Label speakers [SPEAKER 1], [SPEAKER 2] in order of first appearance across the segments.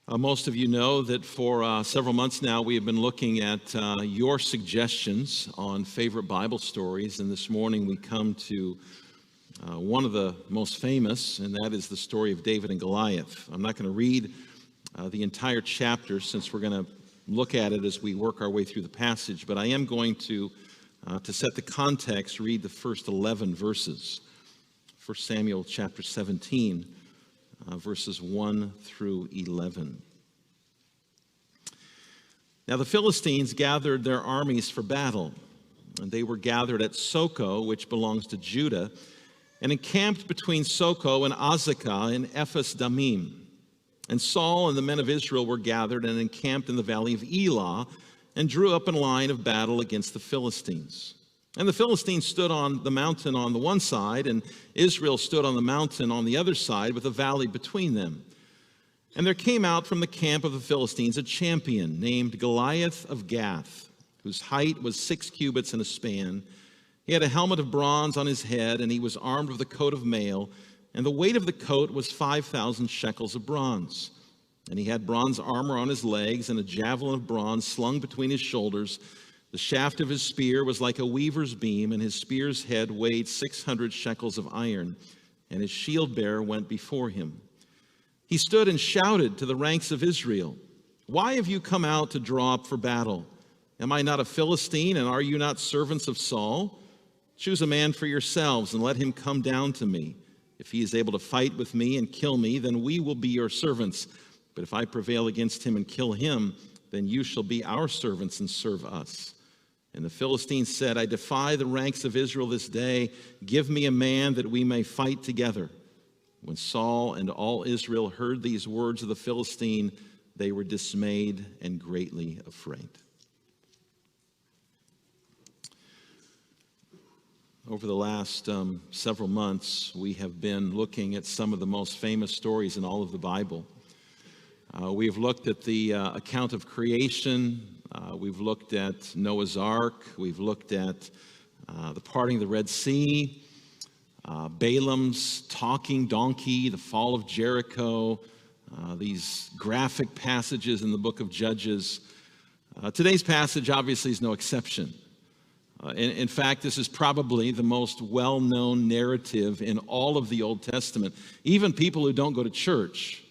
[SPEAKER 1] Most of you know that for several months now we have been looking at your suggestions on favorite Bible stories, and this morning we come to one of the most famous, and that is the story of David and Goliath. I'm not going to read the entire chapter since we're going to look at it as we work our way through the passage, but I am going to set the context, read the first 11 verses. 1 Samuel chapter 17. Verses 1 through 11. Now the Philistines gathered their armies for battle, and they were gathered at Soko, which belongs to Judah, and encamped between Soko and Azekah in Ephes Damim. And Saul and the men of Israel were gathered and encamped in the valley of Elah, and drew up in line of battle against the Philistines. And the Philistines stood on the mountain on the one side, and Israel stood on the mountain on the other side, with a valley between them. And there came out from the camp of the Philistines a champion named Goliath of Gath, whose height was 6 cubits and a span. He had a helmet of bronze on his head, and he was armed with a coat of mail, and the weight of the coat was 5,000 shekels of bronze. And he had bronze armor on his legs, and a javelin of bronze slung between his shoulders. The shaft of his spear was like a weaver's beam, and his spear's head weighed 600 shekels of iron, and his shield bearer went before him. He stood and shouted to the ranks of Israel, "Why have you come out to draw up for battle? Am I not a Philistine, and are you not servants of Saul? Choose a man for yourselves, and let him come down to me. If he is able to fight with me and kill me, then we will be your servants. But if I prevail against him and kill him, then you shall be our servants and serve us." And the Philistines said, "I defy the ranks of Israel this day. Give me a man that we may fight together." When Saul and all Israel heard these words of the Philistine, they were dismayed and greatly afraid. Over the last several months, we have been looking at some of the most famous stories in all of the Bible. We've looked at the account of creation. We've looked at Noah's Ark. We've looked at the parting of the Red Sea, Balaam's talking donkey, the fall of Jericho, these graphic passages in the book of Judges. Today's passage obviously is no exception. In fact, this is probably the most well-known narrative in all of the Old Testament. Even people who don't go to church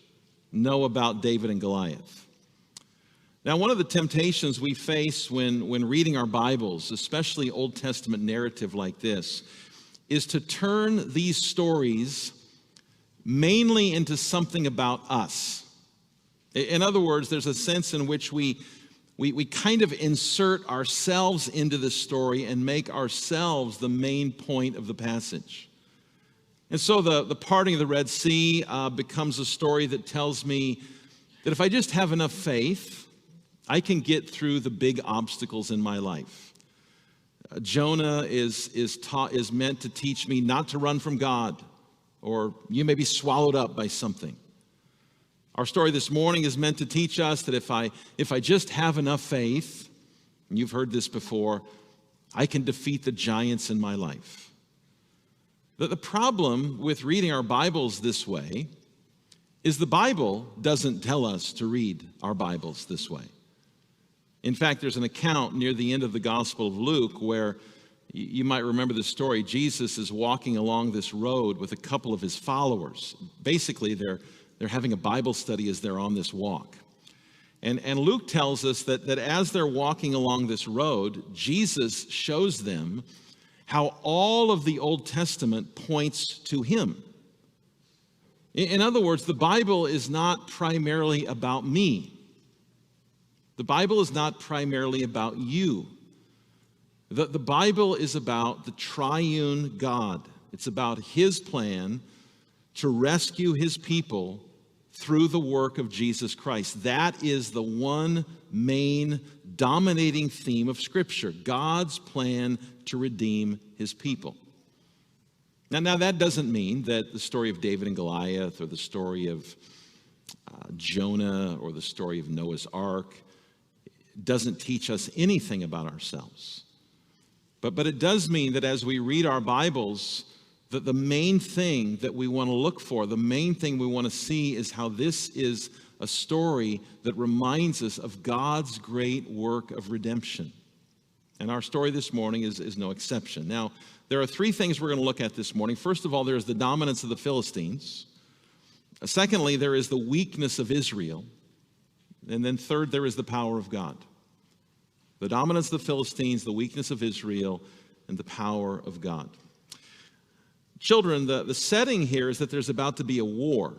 [SPEAKER 1] know about David and Goliath. Now, one of the temptations we face when reading our Bibles, especially Old Testament narrative like this, is to turn these stories mainly into something about us. In other words, there's a sense in which we kind of insert ourselves into the story and make ourselves the main point of the passage. And so the parting of the Red Sea becomes a story that tells me that if I just have enough faith, I can get through the big obstacles in my life. Jonah is meant to teach me not to run from God, or you may be swallowed up by something. Our story this morning is meant to teach us that if I just have enough faith, and you've heard this before, I can defeat the giants in my life. The problem with reading our Bibles this way is the Bible doesn't tell us to read our Bibles this way. In fact, there's an account near the end of the Gospel of Luke where you might remember the story. Jesus is walking along this road with a couple of his followers. Basically, they're having a Bible study as they're on this walk. And Luke tells us that as they're walking along this road, Jesus shows them how all of the Old Testament points to him. In other words, the Bible is not primarily about me. The Bible is not primarily about you. The Bible is about the triune God. It's about his plan to rescue his people through the work of Jesus Christ. That is the one main dominating theme of Scripture, God's plan to redeem his people. Now that doesn't mean that the story of David and Goliath, or the story of Jonah, or the story of Noah's Ark doesn't teach us anything about ourselves. But it does mean that as we read our Bibles, that the main thing that we want to look for, the main thing we want to see is how this is a a story that reminds us of God's great work of redemption. And our story this morning is no exception. Now, there are three things we're going to look at this morning. First of all, there's the dominance of the Philistines. Secondly, there is the weakness of Israel. And then third, there is the power of God. The dominance of the Philistines, the weakness of Israel, and the power of God. Children, the setting here is that there's about to be a war.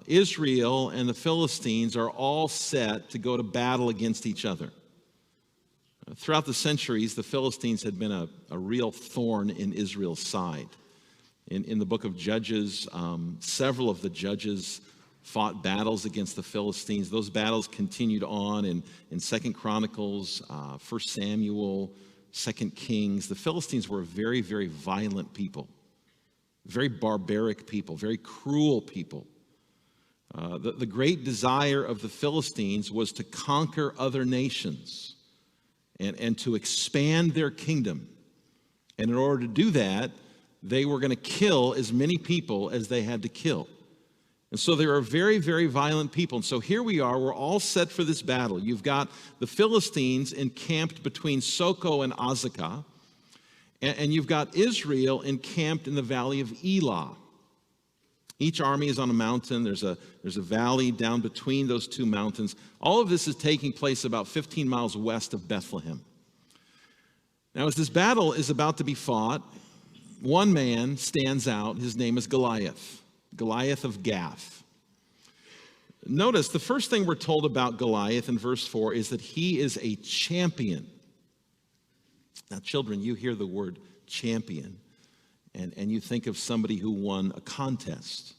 [SPEAKER 1] Israel and the Philistines are all set to go to battle against each other. Throughout the centuries, the Philistines had been a real thorn in Israel's side. In the book of Judges, several of the judges fought battles against the Philistines. Those battles continued on in 2 Chronicles, 1 Samuel, 2 Kings. The Philistines were a very, very violent people, very barbaric people, very cruel people. The great desire of the Philistines was to conquer other nations and to expand their kingdom. And in order to do that, they were going to kill as many people as they had to kill. And so they are very, very violent people. And so here we are, we're all set for this battle. You've got the Philistines encamped between Soko and Azekah, and you've got Israel encamped in the valley of Elah. Each army is on a mountain. There's a valley down between those two mountains. All of this is taking place about 15 miles west of Bethlehem. Now, as this battle is about to be fought, one man stands out. His name is Goliath, Goliath of Gath. Notice the first thing we're told about Goliath in verse 4 is that he is a champion. Now, children, you hear the word champion, and you think of somebody who won a contest.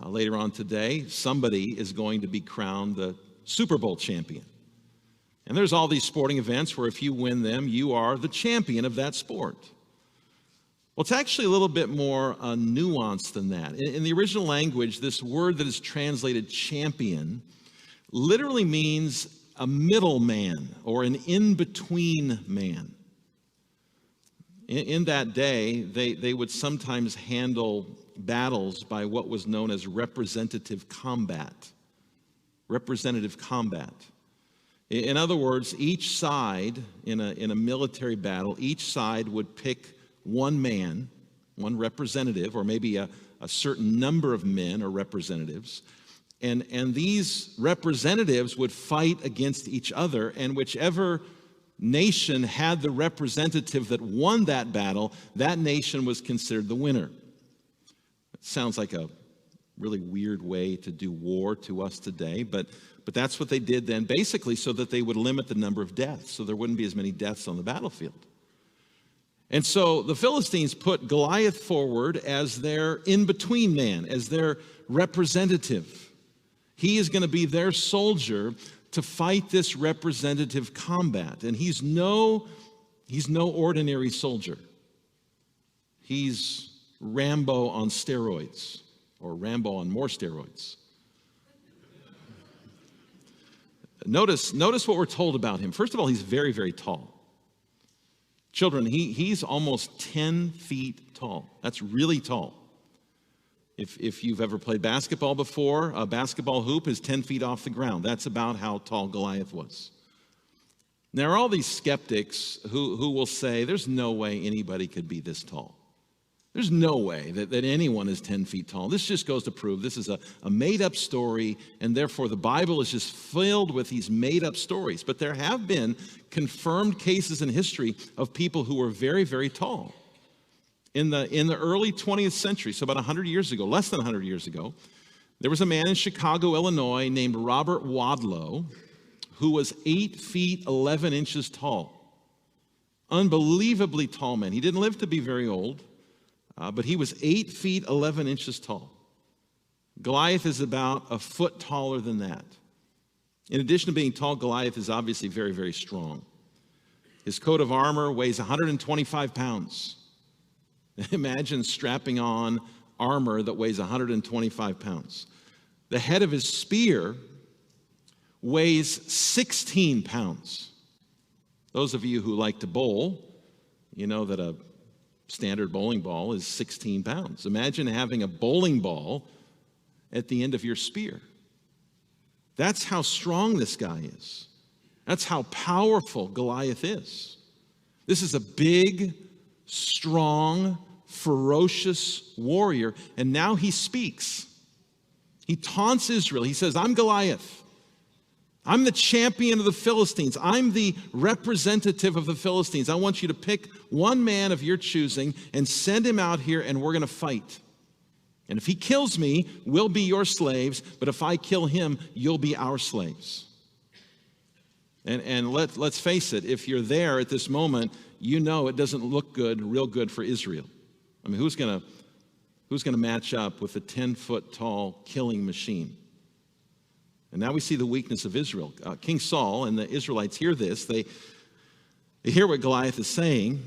[SPEAKER 1] Later on today, somebody is going to be crowned the Super Bowl champion. And there's all these sporting events where if you win them, you are the champion of that sport. Well, it's actually a little bit more nuanced than that. In the original language, this word that is translated champion literally means a middleman or an in-between man. In that day, they would sometimes handle battles by what was known as representative combat. Representative combat. In other words, each side in a military battle, each side would pick one man, one representative, or maybe a certain number of men or representatives. And these representatives would fight against each other, and whichever nation had the representative that won that battle, that nation was considered the winner. It sounds like a really weird way to do war to us today, but that's what they did then, basically so that they would limit the number of deaths, so there wouldn't be as many deaths on the battlefield. And so the Philistines put Goliath forward as their in-between man, as their representative. He is going to be their soldier to fight this representative combat. And he's no ordinary soldier. He's Rambo on steroids, or Rambo on more steroids. Notice what we're told about him. First of all, he's very, very tall. Children, he's almost 10 feet tall. That's really tall. If you've ever played basketball before, a basketball hoop is 10 feet off the ground. That's about how tall Goliath was. There are all these skeptics who will say, there's no way anybody could be this tall. There's no way that anyone is 10 feet tall. This just goes to prove this is a made-up story, and therefore the Bible is just filled with these made-up stories. But there have been confirmed cases in history of people who were very, very tall. In the early 20th century, so about 100 years ago, less than 100 years ago, there was a man in Chicago, Illinois, named Robert Wadlow, who was 8 feet 11 inches tall. Unbelievably tall man. He didn't live to be very old. But he was 8 feet 11 inches tall. Goliath is about a foot taller than that. In addition to being tall, Goliath is obviously very, very strong. His coat of armor weighs 125 pounds. Imagine strapping on armor that weighs 125 pounds. The head of his spear weighs 16 pounds. Those of you who like to bowl, you know that a standard bowling ball is 16 pounds. Imagine having a bowling ball at the end of your spear. That's how strong this guy is. That's how powerful Goliath is. This is a big, strong, ferocious warrior, and now he speaks. He taunts Israel. He says, I'm Goliath. I'm the champion of the Philistines. I'm the representative of the Philistines. I want you to pick one man of your choosing and send him out here, and we're going to fight. And if he kills me, we'll be your slaves, but if I kill him, you'll be our slaves. And let's face it, if you're there at this moment, you know it doesn't look good, real good for Israel. I mean, who's going to match up with a 10-foot tall killing machine? And now we see the weakness of Israel. King Saul and the Israelites hear this. They hear what Goliath is saying.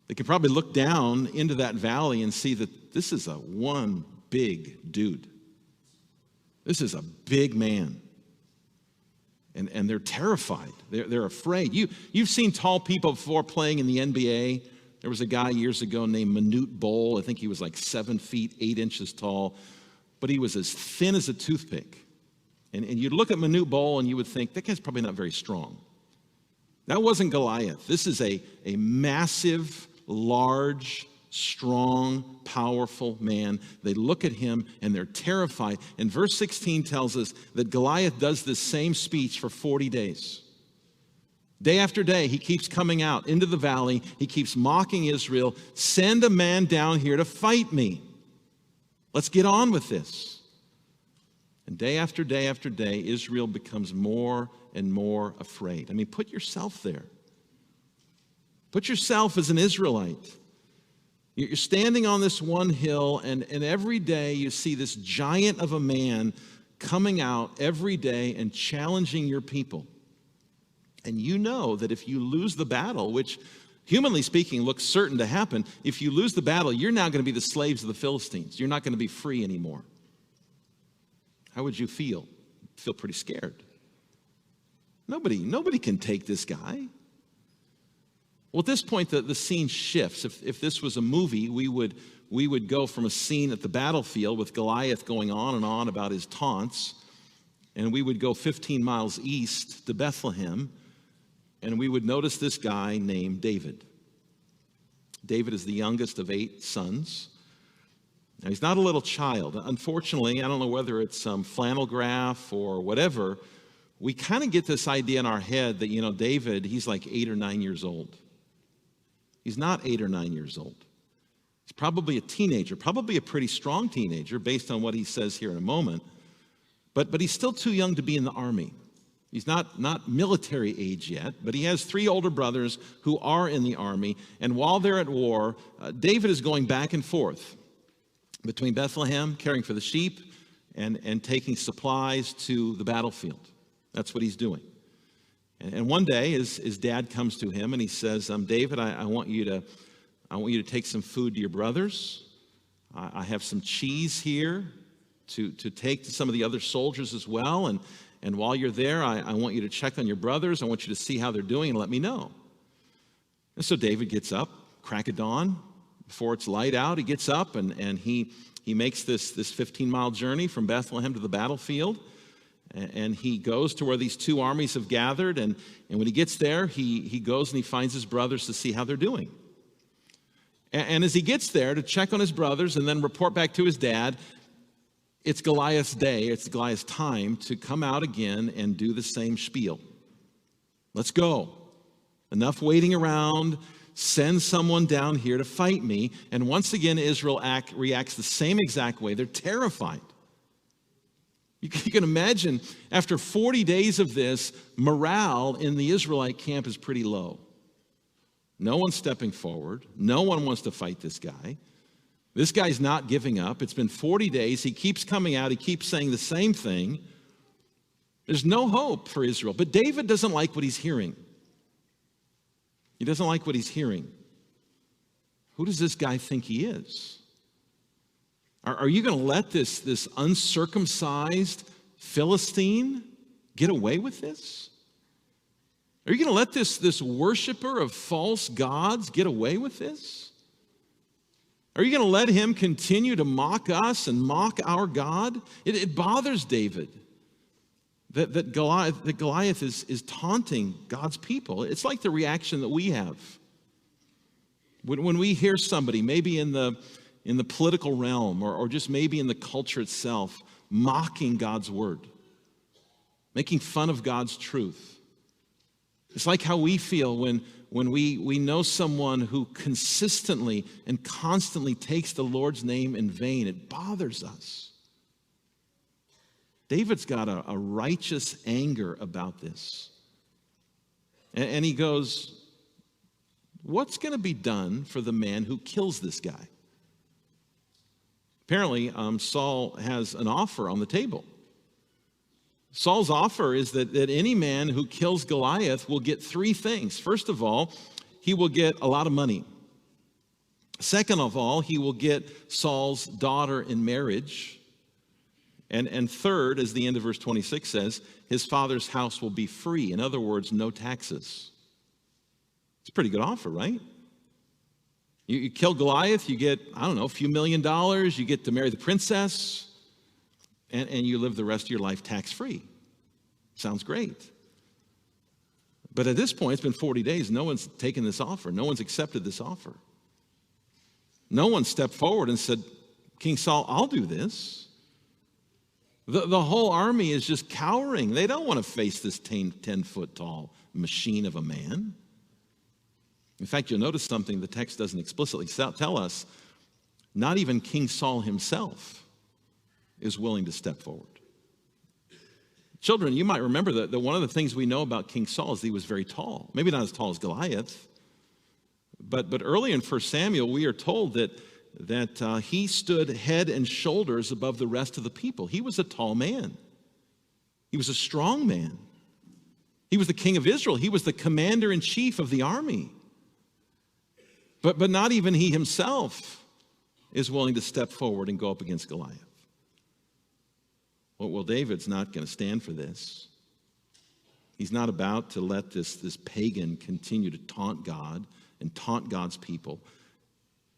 [SPEAKER 1] They can probably look down into that valley and see that this is one big dude. This is a big man. And they're terrified. They're afraid. You've seen tall people before playing in the NBA. There was a guy years ago named Manute Bol. I think he was like 7 feet, 8 inches tall. But he was as thin as a toothpick. And you'd look at Manute Bol and you would think, that guy's probably not very strong. That wasn't Goliath. This is a massive, large, strong, powerful man. They look at him and they're terrified. And verse 16 tells us that Goliath does this same speech for 40 days. Day after day, he keeps coming out into the valley. He keeps mocking Israel. Send a man down here to fight me. Let's get on with this. And day after day after day, Israel becomes more and more afraid. I mean, put yourself there. Put yourself as an Israelite. You're standing on this one hill, and every day you see this giant of a man coming out every day and challenging your people. And you know that if you lose the battle, which humanly speaking looks certain to happen, if you lose the battle, you're now going to be the slaves of the Philistines. You're not going to be free anymore. How would you feel? Feel pretty scared. Nobody can take this guy. Well, at this point, the scene shifts. If this was a movie, we would go from a scene at the battlefield with Goliath going on and on about his taunts, and we would go 15 miles east to Bethlehem, and we would notice this guy named David. David is the youngest of 8 sons. Now, he's not a little child. Unfortunately, I don't know whether it's some flannel graph or whatever, we kind of get this idea in our head that, David, he's like 8 or 9 years old. He's not 8 or 9 years old. He's probably a teenager, probably a pretty strong teenager based on what he says here in a moment. But he's still too young to be in the army. He's not military age yet, but he has 3 older brothers who are in the army. And while they're at war, David is going back and forth between Bethlehem, caring for the sheep, and taking supplies to the battlefield. That's what he's doing. And one day, his dad comes to him and he says, David, I want you to take some food to your brothers. I have some cheese here to take to some of the other soldiers as well. And while you're there, I want you to check on your brothers. I want you to see how they're doing and let me know. And so David gets up, crack of dawn, before it's light out. He gets up and he makes this 15-mile journey from Bethlehem to the battlefield. And he goes to where these 2 armies have gathered. And when he gets there, he goes and he finds his brothers to see how they're doing. And as he gets there to check on his brothers and then report back to his dad, it's Goliath's day, it's Goliath's time to come out again and do the same spiel. Let's go. Enough waiting around. Send someone down here to fight me. And once again, Israel reacts the same exact way. They're terrified. You can imagine, after 40 days of this, morale in the Israelite camp is pretty low. No one's stepping forward. No one wants to fight this guy. This guy's not giving up. It's been 40 days. He keeps coming out. He keeps saying the same thing. There's no hope for Israel. But David doesn't like what he's hearing. He doesn't like what he's hearing. Who does this guy think he is? Are you going to let this uncircumcised Philistine get away with this? Are you going to let this worshiper of false gods get away with this? Are you going to let him continue to mock us and mock our God? It bothers David. that Goliath is taunting God's people. It's like the reaction that we have. When we hear somebody, maybe in the political realm or just maybe in the culture itself, mocking God's word, making fun of God's truth. It's like how we feel when we know someone who consistently and constantly takes the Lord's name in vain. It bothers us. David's got a righteous anger about this. And he goes, what's going to be done for the man who kills this guy? Apparently, Saul has an offer on the table. Saul's offer is that any man who kills Goliath will get three things. First of all, he will get a lot of money. Second of all, he will get Saul's daughter in marriage. And third, as the end of verse 26 says, his father's house will be free. In other words, no taxes. It's a pretty good offer, right? You kill Goliath, you get, a few $1 million. You get to marry the princess. And you live the rest of your life tax-free. Sounds great. But at this point, it's been 40 days. No one's taken this offer. No one's accepted this offer. No one stepped forward and said, King Saul, I'll do this. The whole army is just cowering. They don't want to face this 10-foot tall machine of a man. In fact, you'll notice something the text doesn't explicitly tell us. Not even King Saul himself is willing to step forward. Children, you might remember that one of the things we know about King Saul is he was very tall. Maybe not as tall as Goliath, but early in 1 Samuel, we are told that he stood head and shoulders above the rest of the people. He was a tall man. He was a strong man. He was the king of Israel. He was the commander-in-chief of the army. But not even he himself is willing to step forward and go up against Goliath. Well, David's not going to stand for this. He's not about to let this pagan continue to taunt God and taunt God's people.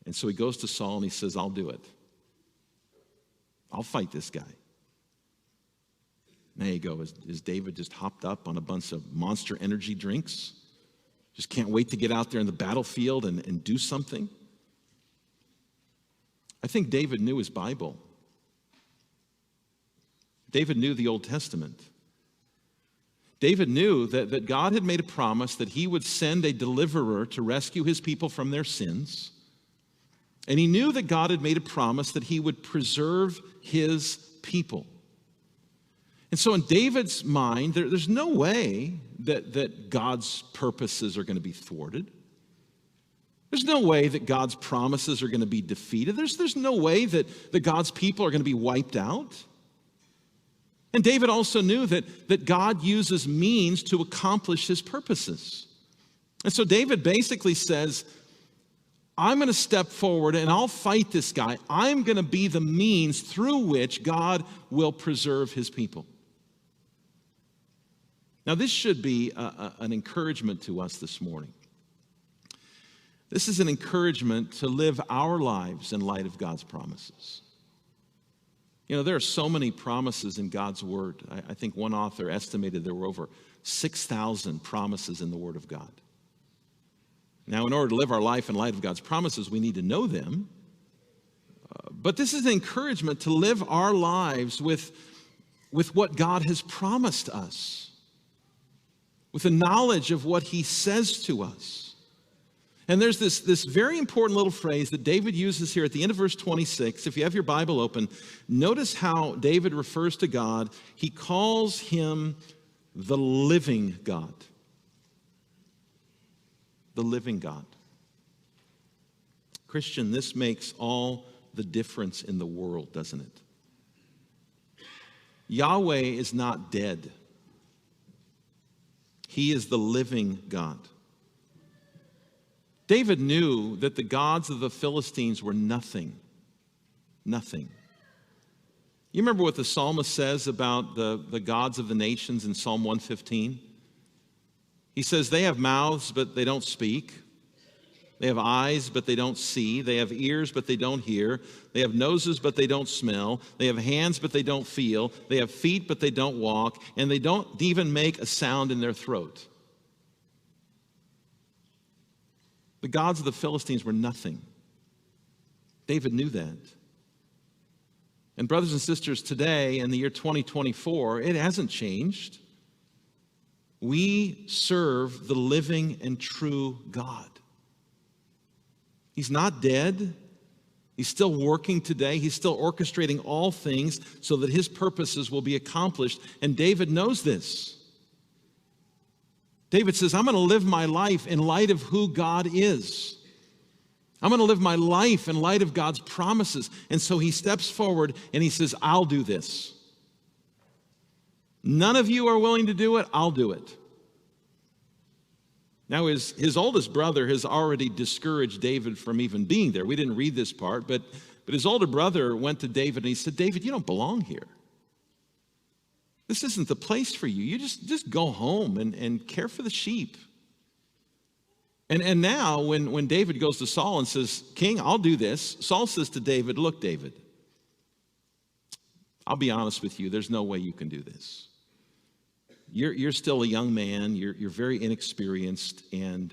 [SPEAKER 1] And so he goes to Saul and he says, I'll do it. I'll fight this guy. There you go. Is David just hopped up on a bunch of Monster energy drinks? Just can't wait to get out there in the battlefield and do something? I think David knew his Bible. David knew the Old Testament. David knew that God had made a promise that he would send a deliverer to rescue his people from their sins. And he knew that God had made a promise that he would preserve his people. And so in David's mind, there's no way that God's purposes are going to be thwarted. There's no way that God's promises are going to be defeated. There's no way that God's people are going to be wiped out. And David also knew that God uses means to accomplish his purposes. And so David basically says, I'm going to step forward and I'll fight this guy. I'm going to be the means through which God will preserve his people. Now, this should be an encouragement to us this morning. This is an encouragement to live our lives in light of God's promises. You know, there are so many promises in God's word. I think one author estimated there were over 6,000 promises in the word of God. Now, in order to live our life in light of God's promises, we need to know them. But this is an encouragement to live our lives with what God has promised us, with the knowledge of what he says to us. And there's this very important little phrase that David uses here at the end of verse 26. If you have your Bible open, notice how David refers to God. He calls him the living God. The living God. Christian, this makes all the difference in the world, doesn't it? Yahweh is not dead. He is the living God. David knew that the gods of the Philistines were nothing. Nothing. You remember what the psalmist says about the gods of the nations in Psalm 115? He says, they have mouths, but they don't speak. They have eyes, but they don't see. They have ears, but they don't hear. They have noses, but they don't smell. They have hands, but they don't feel. They have feet, but they don't walk. And they don't even make a sound in their throat. The gods of the Philistines were nothing. David knew that. And brothers and sisters, today, in the year 2024, it hasn't changed. We serve the living and true God. He's not dead. He's still working today. He's still orchestrating all things so that his purposes will be accomplished. And David knows this. David says, I'm going to live my life in light of who God is. I'm going to live my life in light of God's promises. And so he steps forward and he says, I'll do this. None of you are willing to do it. I'll do it. Now, his oldest brother has already discouraged David from even being there. We didn't read this part, but his older brother went to David and he said, David, you don't belong here. This isn't the place for you. You just go home and care for the sheep. And now when David goes to Saul and says, King, I'll do this, Saul says to David, look, David, I'll be honest with you, there's no way you can do this. You're still a young man. You're very inexperienced. And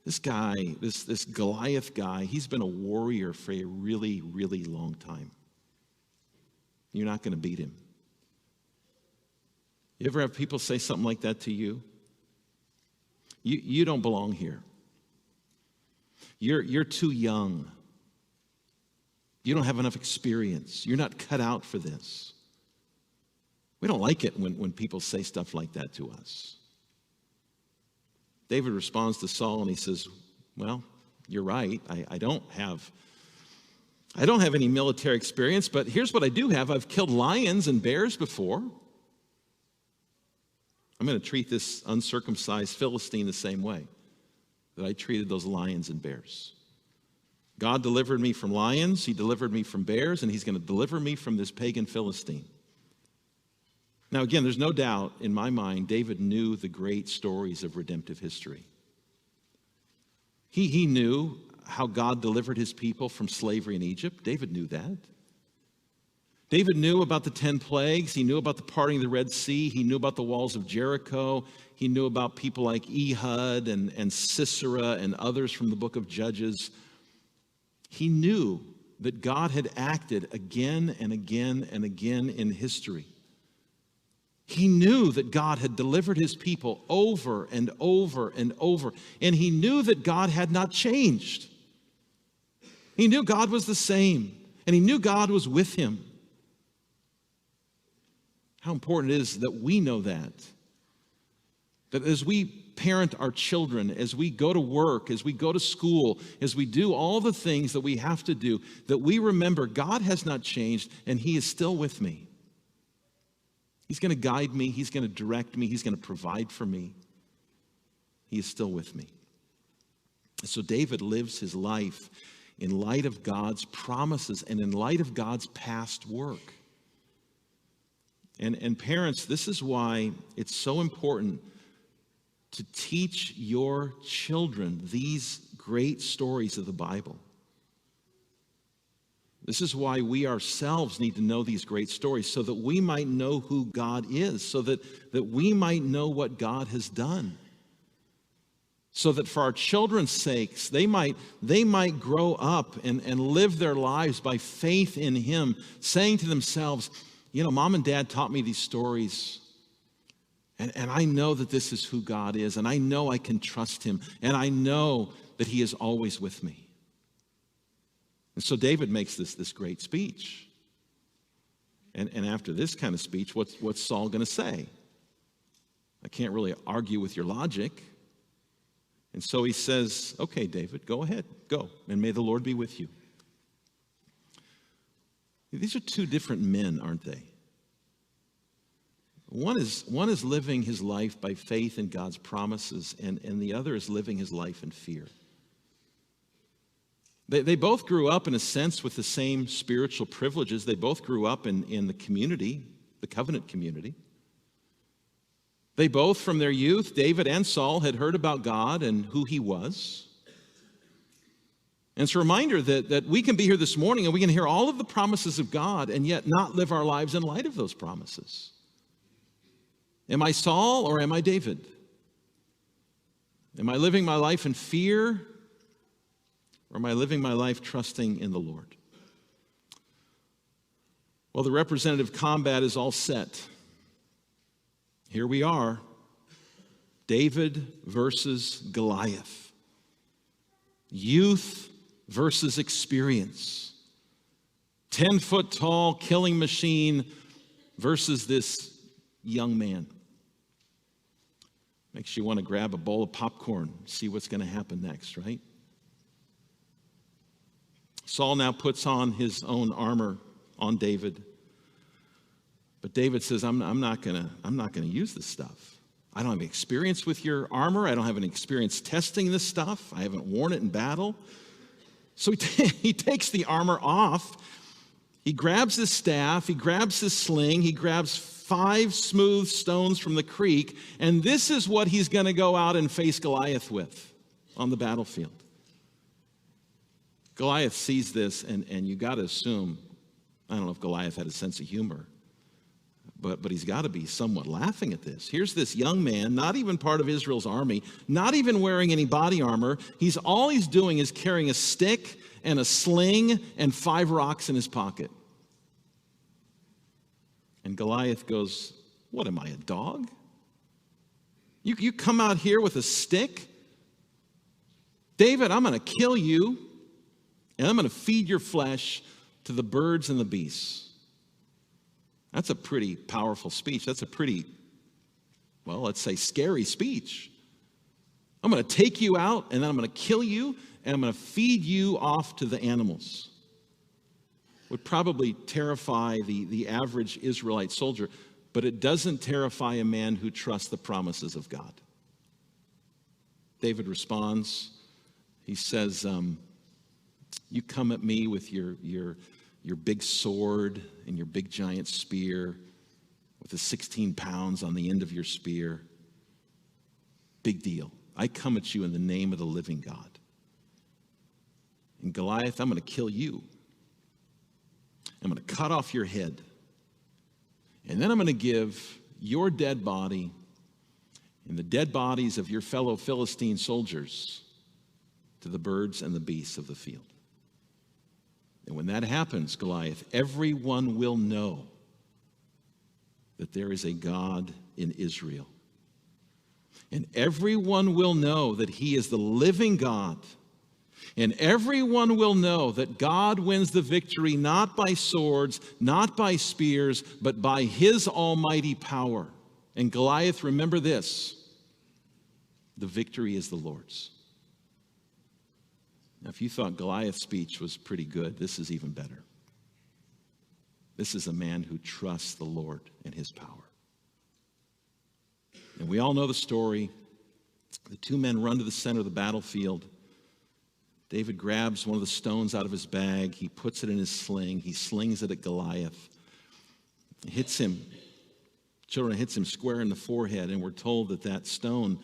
[SPEAKER 1] this guy, this Goliath guy, he's been a warrior for a really, really long time. You're not going to beat him. You ever have people say something like that to you? You don't belong here. You're too young. You don't have enough experience. You're not cut out for this. We don't like it when people say stuff like that to us. David responds to Saul and he says, well, you're right. I don't have any military experience, but here's what I do have. I've killed lions and bears before. I'm going to treat this uncircumcised Philistine the same way that I treated those lions and bears. God delivered me from lions. He delivered me from bears, and he's going to deliver me from this pagan Philistine. Now, again, there's no doubt in my mind, David knew the great stories of redemptive history. He knew how God delivered his people from slavery in Egypt. David knew that. David knew about the 10 plagues. He knew about the parting of the Red Sea. He knew about the walls of Jericho. He knew about people like Ehud and Sisera and others from the book of Judges. He knew that God had acted again and again and again in history. He knew that God had delivered his people over and over and over. And he knew that God had not changed. He knew God was the same. And he knew God was with him. How important it is that we know that. That as we parent our children, as we go to work, as we go to school, as we do all the things that we have to do, that we remember God has not changed and he is still with me. He's going to guide me. He's going to direct me. He's going to provide for me. He is still with me. So David lives his life in light of God's promises and in light of God's past work. And parents, this is why it's so important to teach your children these great stories of the Bible. This is why we ourselves need to know these great stories, so that we might know who God is, so that we might know what God has done. So that for our children's sakes, they might grow up and live their lives by faith in him, saying to themselves, Mom and Dad taught me these stories, and I know that this is who God is, and I know I can trust him, and I know that he is always with me. And so David makes this great speech. And after this kind of speech, what's Saul going to say? I can't really argue with your logic. And so he says, okay, David, go ahead, go, and may the Lord be with you. These are two different men, aren't they? One is living his life by faith in God's promises, and the other is living his life in fear. They both grew up, in a sense, with the same spiritual privileges. They both grew up in the community, the covenant community. They both, from their youth, David and Saul, had heard about God and who he was. And it's a reminder that we can be here this morning and we can hear all of the promises of God and yet not live our lives in light of those promises. Am I Saul or am I David? Am I living my life in fear or am I living my life trusting in the Lord? Well, the representative combat is all set. Here we are, David versus Goliath. Youth versus experience. 10-foot tall killing machine versus this young man. Makes you want to grab a bowl of popcorn, see what's going to happen next, right? Saul now puts on his own armor on David. But David says, I'm not going to use this stuff. I don't have any experience with your armor. I don't have any experience testing this stuff. I haven't worn it in battle. So he takes the armor off. He grabs his staff. He grabs his sling. He grabs 5 smooth stones from the creek. And this is what he's going to go out and face Goliath with on the battlefield. Goliath sees this, and you got to assume, I don't know if Goliath had a sense of humor, but he's got to be somewhat laughing at this. Here's this young man, not even part of Israel's army, not even wearing any body armor. All he's doing is carrying a stick and a sling and 5 rocks in his pocket. And Goliath goes, what am I, a dog? You come out here with a stick? David, I'm going to kill you, and I'm going to feed your flesh to the birds and the beasts. That's a pretty powerful speech. That's a pretty, well, let's say scary speech. I'm going to take you out, and then I'm going to kill you, and I'm going to feed you off to the animals. Would probably terrify the average Israelite soldier, but it doesn't terrify a man who trusts the promises of God. David responds. He says, you come at me with your big sword and your big giant spear with the 16 pounds on the end of your spear. Big deal. I come at you in the name of the living God. And Goliath, I'm going to kill you. I'm going to cut off your head. And then I'm going to give your dead body and the dead bodies of your fellow Philistine soldiers to the birds and the beasts of the field. And when that happens, Goliath, everyone will know that there is a God in Israel. And everyone will know that he is the living God. And everyone will know that God wins the victory not by swords, not by spears, but by his almighty power. And Goliath, remember this, the victory is the Lord's. Now, if you thought Goliath's speech was pretty good, this is even better. This is a man who trusts the Lord and his power. And we all know the story. The 2 men run to the center of the battlefield. David grabs one of the stones out of his bag. He puts it in his sling. He slings it at Goliath. It hits him. Children, it hits him square in the forehead. And we're told that stone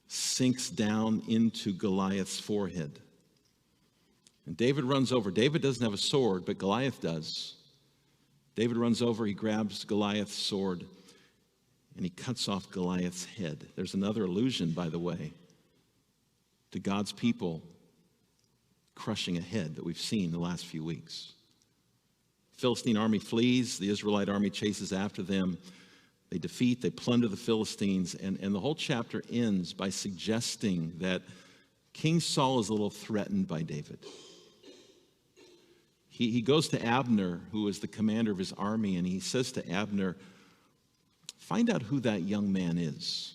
[SPEAKER 1] sinks down into Goliath's forehead. And David runs over. David doesn't have a sword, but Goliath does. David runs over. He grabs Goliath's sword, and he cuts off Goliath's head. There's another allusion, by the way, to God's people crushing a head that we've seen the last few weeks. The Philistine army flees. The Israelite army chases after them. They defeat, they plunder the Philistines, and the whole chapter ends by suggesting that King Saul is a little threatened by David. He goes to Abner, who is the commander of his army, and he says to Abner, find out who that young man is.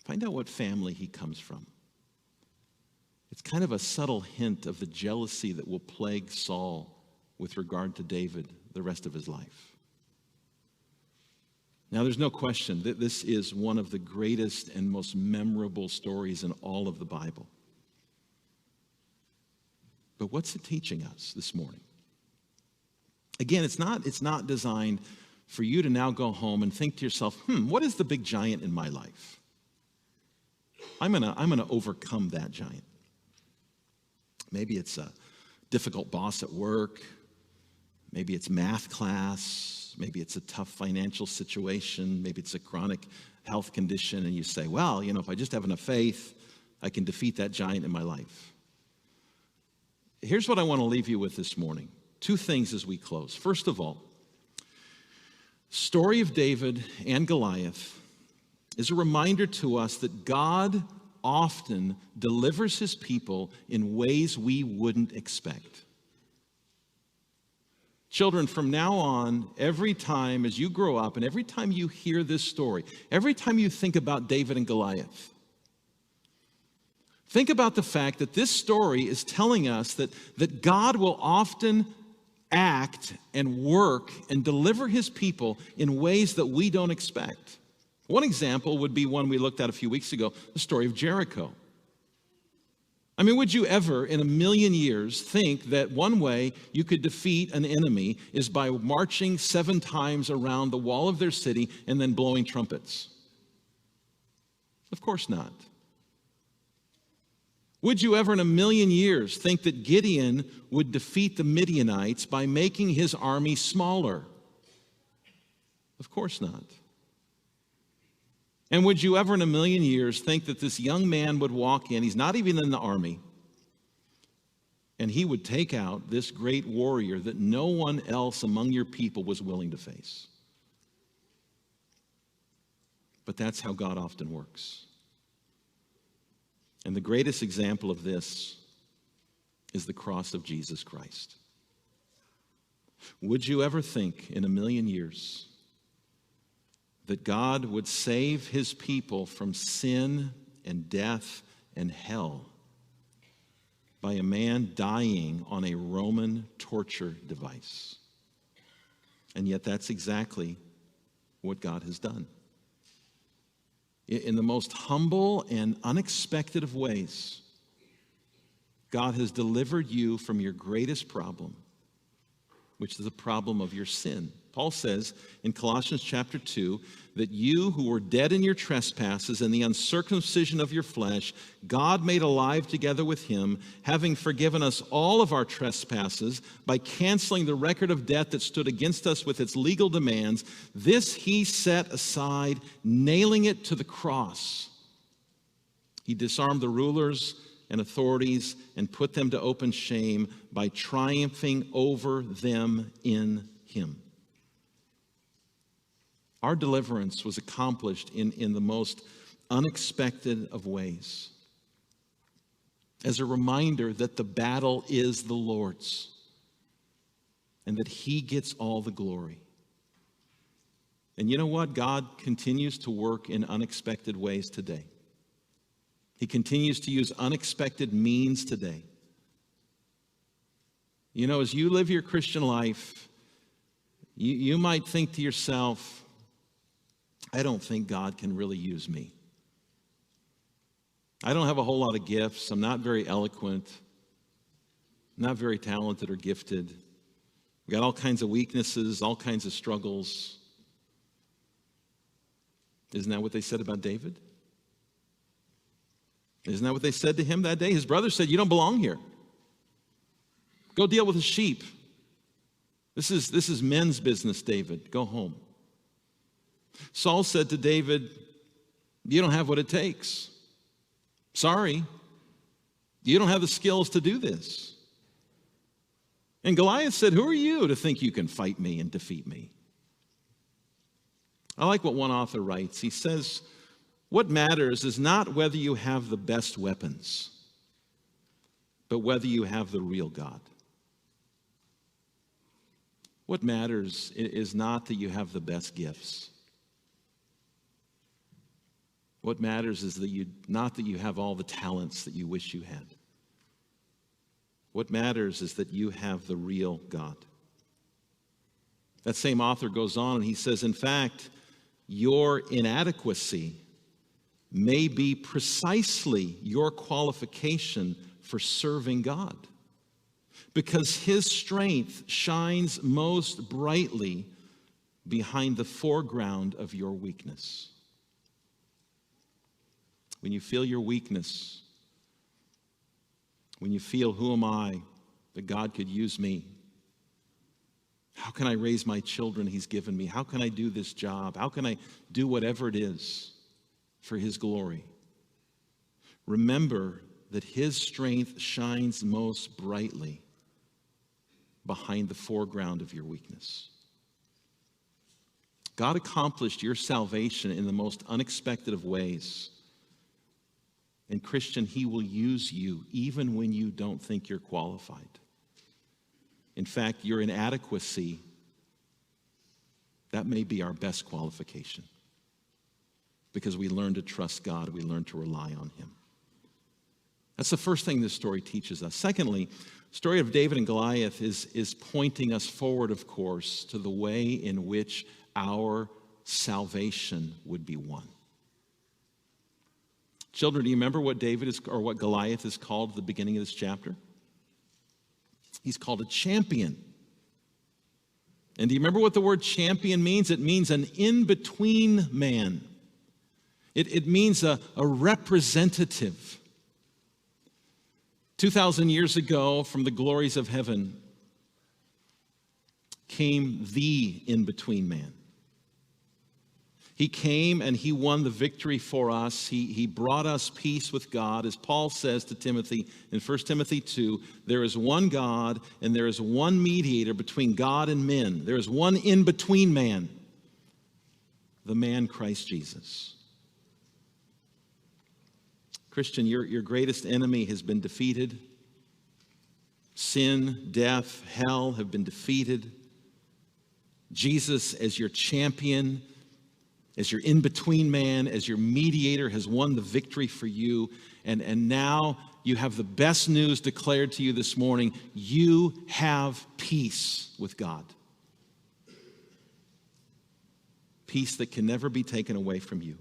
[SPEAKER 1] Find out what family he comes from. It's kind of a subtle hint of the jealousy that will plague Saul with regard to David the rest of his life. Now, there's no question that this is one of the greatest and most memorable stories in all of the Bible. But what's it teaching us this morning? Again, it's not designed for you to now go home and think to yourself, what is the big giant in my life? I'm gonna overcome that giant. Maybe it's a difficult boss at work. Maybe it's math class. Maybe it's a tough financial situation. Maybe it's a chronic health condition. And you say, well, if I just have enough faith, I can defeat that giant in my life. Here's what I want to leave you with this morning. 2 things as we close. First of all, story of David and Goliath is a reminder to us that God often delivers his people in ways we wouldn't expect. Children, from now on, every time as you grow up and every time you hear this story, every time you think about David and Goliath, think about the fact that this story is telling us that God will often act and work and deliver his people in ways that we don't expect. One example would be one we looked at a few weeks ago, the story of Jericho. I mean, would you ever in a million years think that one way you could defeat an enemy is by marching 7 times around the wall of their city and then blowing trumpets? Of course not. Would you ever in a million years think that Gideon would defeat the Midianites by making his army smaller? Of course not. And would you ever in a million years think that this young man would walk in, he's not even in the army, and he would take out this great warrior that no one else among your people was willing to face? But that's how God often works. And the greatest example of this is the cross of Jesus Christ. Would you ever think in a million years that God would save his people from sin and death and hell by a man dying on a Roman torture device? And yet that's exactly what God has done. In the most humble and unexpected of ways, God has delivered you from your greatest problem, which is the problem of your sin. Paul says in Colossians chapter 2 that you who were dead in your trespasses and the uncircumcision of your flesh, God made alive together with him, having forgiven us all of our trespasses by canceling the record of debt that stood against us with its legal demands. This he set aside, nailing it to the cross. He disarmed the rulers and authorities and put them to open shame by triumphing over them in him. Our deliverance was accomplished in the most unexpected of ways, as a reminder that the battle is the Lord's and that he gets all the glory. And you know what? God continues to work in unexpected ways today. He continues to use unexpected means today. You know, as you live your Christian life, you might think to yourself, I don't think God can really use me. I don't have a whole lot of gifts. I'm not very eloquent. I'm not very talented or gifted. I've got all kinds of weaknesses, all kinds of struggles. Isn't that what they said about David? Isn't that what they said to him that day? His brother said, you don't belong here. Go deal with the sheep. This is men's business, David. Go home. Saul said to David, you don't have what it takes. Sorry. You don't have the skills to do this. And Goliath said, who are you to think you can fight me and defeat me? I like what one author writes. He says, what matters is not whether you have the best weapons, but whether you have the real God. What matters is not that you have the best gifts. What matters is that not that you have all the talents that you wish you had. What matters is that you have the real God. That same author goes on and he says, in fact, your inadequacy may be precisely your qualification for serving God, because his strength shines most brightly behind the foreground of your weakness. When you feel your weakness, when you feel, who am I that God could use me? How can I raise my children he's given me? How can I do this job? How can I do whatever it is for his glory? Remember that his strength shines most brightly behind the foreground of your weakness. God accomplished your salvation in the most unexpected of ways. And Christian, he will use you even when you don't think you're qualified. In fact, your inadequacy, that may be our best qualification. Because we learn to trust God, we learn to rely on him. That's the first thing this story teaches us. Secondly, the story of David and Goliath is pointing us forward, of course, to the way in which our salvation would be won. Children, do you remember what what Goliath is called at the beginning of this chapter? He's called a champion. And do you remember what the word champion means? It means an in-between man. It means a representative. 2,000 years ago, from the glories of heaven, came the in-between man. He came and he won the victory for us. He brought us peace with God. As Paul says to Timothy in 1 Timothy 2, there is one God and there is one mediator between God and men. There is one in-between man, the man Christ Jesus. Christian, your greatest enemy has been defeated. Sin, death, hell have been defeated. Jesus, as your champion, as your in-between man, as your mediator, has won the victory for you. And now you have the best news declared to you this morning. You have peace with God. Peace that can never be taken away from you.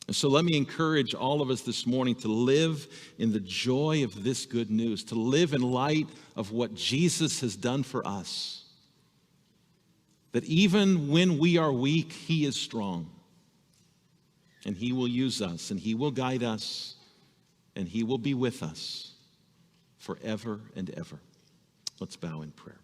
[SPEAKER 1] And so let me encourage all of us this morning to live in the joy of this good news, to live in light of what Jesus has done for us. That even when we are weak, he is strong. And he will use us, and he will guide us, and he will be with us forever and ever. Let's bow in prayer.